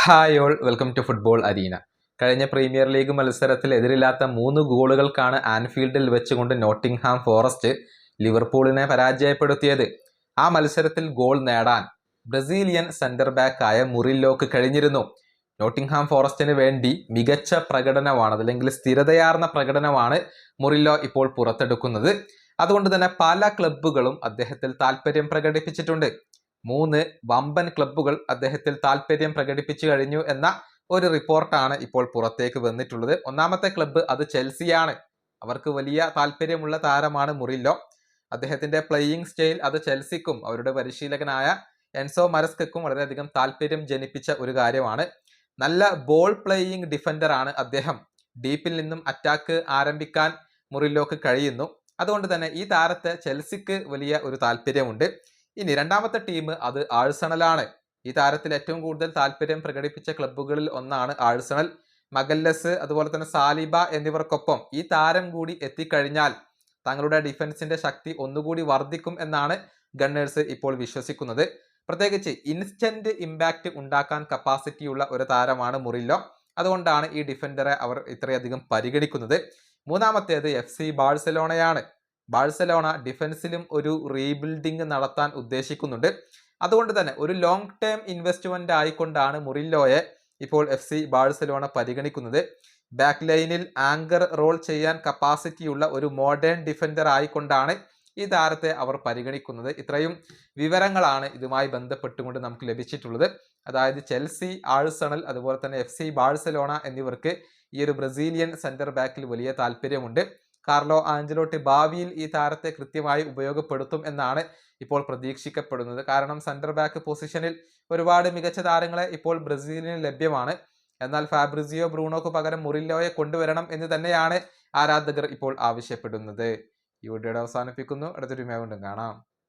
Hi all, welcome to football arena. കഴിഞ്ഞ premier league മത്സരത്തിൽ എതിരില്ലാത്ത 3 ഗോളുകൾക്കാണ് ആൻഫീൽഡിൽ വെച്ചുകൊണ്ട് നോട്ടിംഗ്ഹാം ഫോറസ്റ്റ് ലിവർപൂളിനെ പരാജയപ്പെടുത്തിയത്. ആ മത്സരത്തിൽ ഗോൾ നേടാൻ ബ്രസീലിയൻ സെന്റർ ബാക്കായ മുറില്ലോക്ക് കഴിഞ്ഞിരുന്നു. നോട്ടിംഗ്ഹാം ഫോറസ്റ്റിന് വേണ്ടി മികച്ച പ്രകടനമാണ്, അല്ലെങ്കിൽ സ്ഥിരതയാർന്ന പ്രകടനമാണ് മുറില്ലോ ഇപ്പോൾ പുറത്തെടുക്കുന്നത്. അതുകൊണ്ട് തന്നെ പല ക്ലബ്ബുകളും അദ്ദേഹത്തിൽ താല്പര്യം പ്രകടിപ്പിച്ചിട്ടുണ്ട്. 3 വമ്പൻ ക്ലബ്ബുകൾ അദ്ദേഹത്തിൽ താല്പര്യം പ്രകടിപ്പിച്ചു കഴിഞ്ഞു എന്ന ഒരു റിപ്പോർട്ടാണ് ഇപ്പോൾ പുറത്തേക്ക് വന്നിട്ടുള്ളത്. ഒന്നാമത്തെ ക്ലബ്ബ് അത് ചെൽസിയാണ്. അവർക്ക് വലിയ താല്പര്യമുള്ള താരമാണ് മുറില്ലോ. അദ്ദേഹത്തിന്റെ പ്ലേയിങ് സ്റ്റൈൽ അത് ചെൽസിക്കും അവരുടെ പരിശീലകനായ എൻസോ മരസ്കക്കും വളരെയധികം താല്പര്യം ജനിപ്പിച്ച ഒരു കാര്യമാണ്. നല്ല ബോൾ പ്ലേയിങ് ഡിഫൻഡർ ആണ് അദ്ദേഹം. ഡീപ്പിൽ നിന്നും അറ്റാക്ക് ആരംഭിക്കാൻ മുറില്ലോക്ക് കഴിയുന്നു. അതുകൊണ്ട് തന്നെ ഈ താരത്തെ ചെൽസിക്ക് വലിയ ഒരു താല്പര്യമുണ്ട്. ഇനി രണ്ടാമത്തെ ടീം അത് ആഴ്സണലാണ്. ഈ താരത്തിൽ ഏറ്റവും കൂടുതൽ താല്പര്യം പ്രകടിപ്പിച്ച ക്ലബ്ബുകളിൽ ഒന്നാണ് ആഴ്സണൽ. മഗല്ലസ്, അതുപോലെ തന്നെ സാലിബ എന്നിവർക്കൊപ്പം ഈ താരം കൂടി എത്തിക്കഴിഞ്ഞാൽ തങ്ങളുടെ ഡിഫൻസിന്റെ ശക്തി ഒന്നുകൂടി വർദ്ധിക്കും എന്നാണ് ഗണ്ണേഴ്സ് ഇപ്പോൾ വിശ്വസിക്കുന്നത്. പ്രത്യേകിച്ച് ഇൻസ്റ്റന്റ് ഇമ്പാക്റ്റ് ഉണ്ടാക്കാൻ കപ്പാസിറ്റിയുള്ള ഒരു താരമാണ് മുറില്ലോ. അതുകൊണ്ടാണ് ഈ ഡിഫൻഡറെ അവർ ഇത്രയധികം പരിഗണിക്കുന്നത്. മൂന്നാമത്തേത് FC ബാഴ്സലോണയാണ്. ബാഴ്സലോണ ഡിഫൻസിലും ഒരു റീബിൽഡിംഗ് നടത്താൻ ഉദ്ദേശിക്കുന്നുണ്ട്. അതുകൊണ്ട് തന്നെ ഒരു ലോങ് ടേം ഇൻവെസ്റ്റ്മെന്റ് ആയിക്കൊണ്ടാണ് മുറില്ലോയെ ഇപ്പോൾ FC ബാഴ്സലോണ പരിഗണിക്കുന്നത്. ബാക്ക് ലൈനിൽ ആങ്കർ റോൾ ചെയ്യാൻ കപ്പാസിറ്റിയുള്ള ഒരു മോഡേൺ ഡിഫൻഡർ ആയിക്കൊണ്ടാണ് ഈ താരത്തെ അവർ പരിഗണിക്കുന്നത്. ഇത്രയും വിവരങ്ങളാണ് ഇതുമായി ബന്ധപ്പെട്ടുകൊണ്ട് നമുക്ക് ലഭിച്ചിട്ടുള്ളത്. അതായത് ചെൽസി, ആഴ്സണൽ, അതുപോലെ തന്നെ FC ബാഴ്സലോണ എന്നിവർക്ക് ഈ ഒരു ബ്രസീലിയൻ സെന്റർ ബാക്കിൽ വലിയ താല്പര്യമുണ്ട്. കാർലോ ആഞ്ചലോട്ടി ഭാവിയിൽ ഈ താരത്തെ കൃത്യമായി ഉപയോഗപ്പെടുത്തും എന്നാണ് ഇപ്പോൾ പ്രതീക്ഷിക്കപ്പെടുന്നത്. കാരണം സെന്റർ ബാക്ക് പൊസിഷനിൽ ഒരുപാട് മികച്ച താരങ്ങളെ ഇപ്പോൾ ബ്രസീലിന് ലഭ്യമാണ്. എന്നാൽ ഫാബ്രിസിയോ ബ്രൂണോക്ക് പകരം മുറില്ലോയെ കൊണ്ടുവരണം എന്ന് തന്നെയാണ് ആരാധകർ ഇപ്പോൾ ആവശ്യപ്പെടുന്നത്. ഈ വീഡിയോയുടെ അവസാനിപ്പിക്കുന്നു. അടുത്തൊരു വീണ്ടും കാണാം.